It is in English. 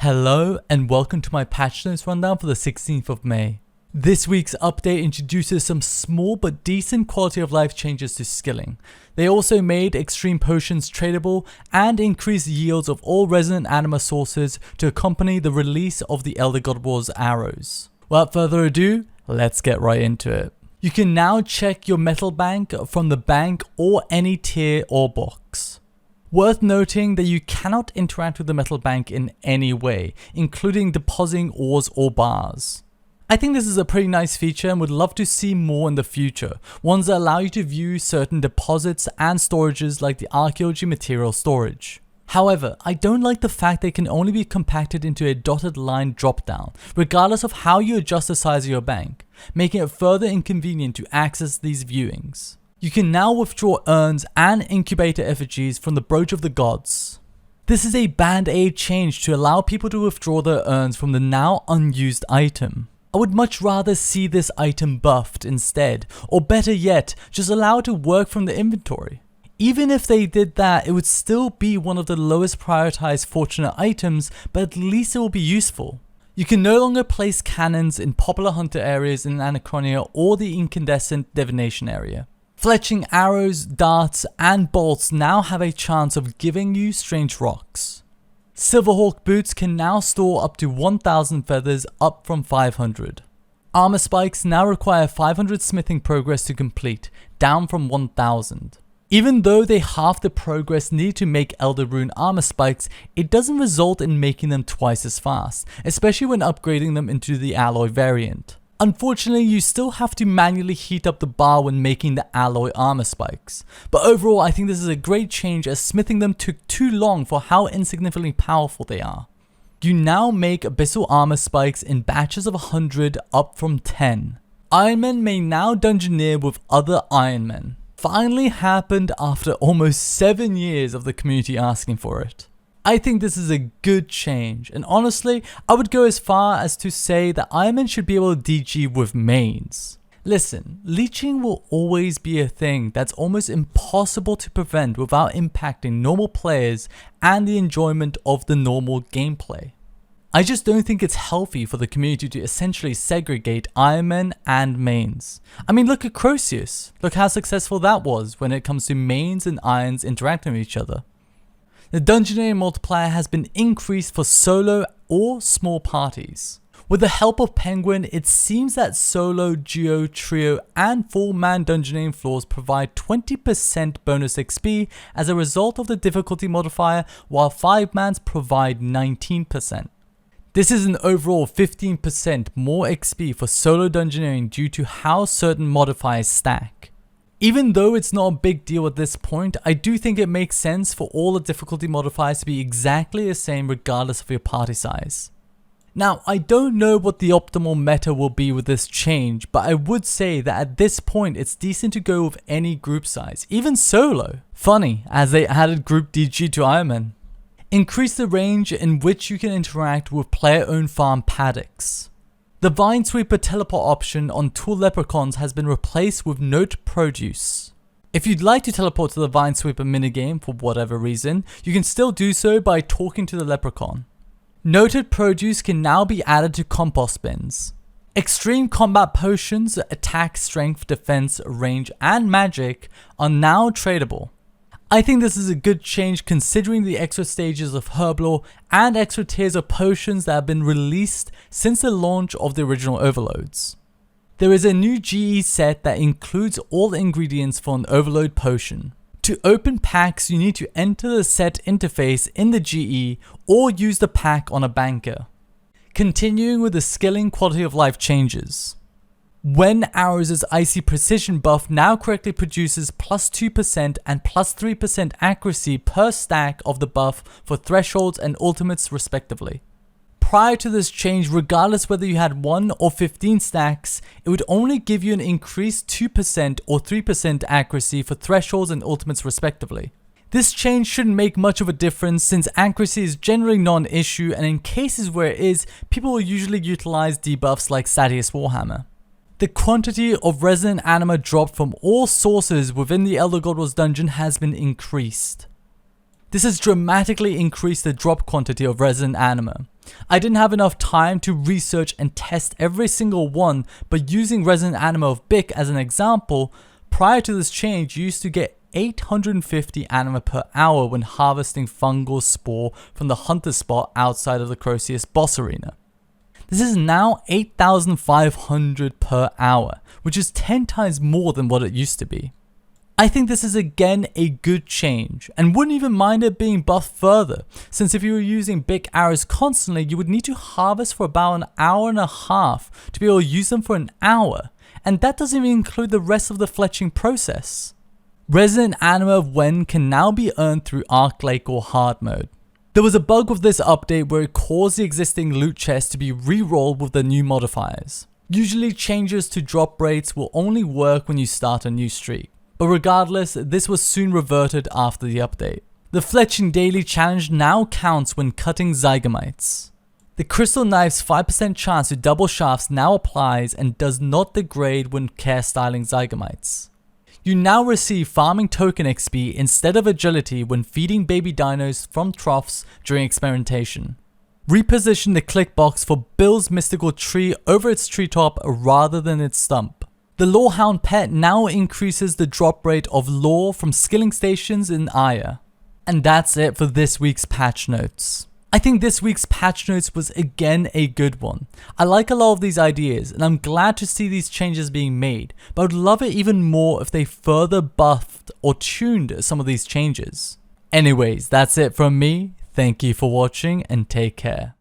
Hello and welcome to my patch notes rundown for the 16th of May. This week's update introduces some small but decent quality of life changes to skilling. They also made extreme potions tradable and increased yields of all resonant anima sources to accompany the release of the Elder God War's arrows. Without further ado, let's get right into it. You can now check your metal bank from the bank or any tier or box. Worth noting that you cannot interact with the metal bank in any way, including depositing ores or bars. I think this is a pretty nice feature and would love to see more in the future, ones that allow you to view certain deposits and storages like the archaeology material storage. However, I don't like the fact they can only be compacted into a dotted line dropdown, regardless of how you adjust the size of your bank, making it further inconvenient to access these viewings. You can now withdraw urns and incubator effigies from the Brooch of the Gods. This is a band-aid change to allow people to withdraw their urns from the now unused item. I would much rather see this item buffed instead, or better yet, just allow it to work from the inventory. Even if they did that, it would still be one of the lowest prioritized fortunate items, but at least it will be useful. You can no longer place cannons in popular hunter areas in Anachronia or the incandescent divination area. Fletching arrows, darts, and bolts now have a chance of giving you strange rocks. Silverhawk boots can now store up to 1000 feathers, up from 500. Armor spikes now require 500 smithing progress to complete, down from 1000. Even though they halve the progress needed to make Elder Rune armor spikes, it doesn't result in making them twice as fast, especially when upgrading them into the alloy variant. Unfortunately, you still have to manually heat up the bar when making the alloy armor spikes. But overall, I think this is a great change as smithing them took too long for how insignificantly powerful they are. You now make abyssal armor spikes in batches of 100 up from 10. Ironmen may now dungeoneer with other Ironmen. Finally happened after almost 7 years of the community asking for it. I think this is a good change, and honestly, I would go as far as to say that Ironmen should be able to DG with mains. Listen, leeching will always be a thing that's almost impossible to prevent without impacting normal players and the enjoyment of the normal gameplay. I just don't think it's healthy for the community to essentially segregate Ironmen and mains. I mean, look at Croceus. Look how successful that was when it comes to mains and irons interacting with each other. The dungeoneering multiplier has been increased for solo or small parties. With the help of Penguin, it seems that solo, duo, trio, and 4-man dungeoneering floors provide 20% bonus XP as a result of the difficulty modifier, while 5-mans provide 19%. This is an overall 15% more XP for solo dungeoneering due to how certain modifiers stack. Even though it's not a big deal at this point, I do think it makes sense for all the difficulty modifiers to be exactly the same regardless of your party size. Now, I don't know what the optimal meta will be with this change, but I would say that at this point it's decent to go with any group size, even solo. Funny, as they added group DG to Ironman. Increase the range in which you can interact with player-owned farm paddocks. The Vinesweeper teleport option on Tool Leprechauns has been replaced with Note Produce. If you'd like to teleport to the Vinesweeper minigame for whatever reason, you can still do so by talking to the Leprechaun. Noted Produce can now be added to compost bins. Extreme combat potions, attack, strength, defense, range, and magic are now tradable. I think this is a good change considering the extra stages of Herblore and extra tiers of potions that have been released since the launch of the original overloads. There is a new GE set that includes all the ingredients for an overload potion. To open packs, you need to enter the set interface in the GE or use the pack on a banker. Continuing with the skilling quality of life changes. When Arrows' Icy Precision buff now correctly produces plus 2% and plus 3% accuracy per stack of the buff for thresholds and ultimates respectively. Prior to this change, regardless whether you had 1 or 15 stacks, it would only give you an increased 2% or 3% accuracy for thresholds and ultimates respectively. This change shouldn't make much of a difference since accuracy is generally not an issue, and in cases where it is, people will usually utilize debuffs like Sadius Warhammer. The quantity of resonant anima dropped from all sources within the Elder God War's dungeon has been increased. This has dramatically increased the drop quantity of resin anima. I didn't have enough time to research and test every single one, but using resin anima of Bic as an example, prior to this change you used to get 850 anima per hour when harvesting fungal spore from the hunter spot outside of the Croceus boss arena. This is now 8,500 per hour, which is 10 times more than what it used to be. I think this is again a good change, and wouldn't even mind it being buffed further, since if you were using Bic arrows constantly, you would need to harvest for about an hour and a half to be able to use them for an hour, and that doesn't even include the rest of the fletching process. Resin anima of Wen can now be earned through Arc Lake or hard mode. There was a bug with this update where it caused the existing loot chest to be re-rolled with the new modifiers. Usually changes to drop rates will only work when you start a new streak. But regardless, this was soon reverted after the update. The Fletching Daily Challenge now counts when cutting Zygomites. The Crystal Knife's 5% chance to double shafts now applies and does not degrade when care styling Zygomites. You now receive farming token XP instead of agility when feeding baby dinos from troughs during experimentation. Reposition the click box for Bill's mystical tree over its treetop rather than its stump. The Lorehound pet now increases the drop rate of lore from skilling stations in Aya. And that's it for this week's patch notes. I think this week's patch notes was again a good one. I like a lot of these ideas and I'm glad to see these changes being made, but I would love it even more if they further buffed or tuned some of these changes. Anyways, that's it from me. Thank you for watching and take care.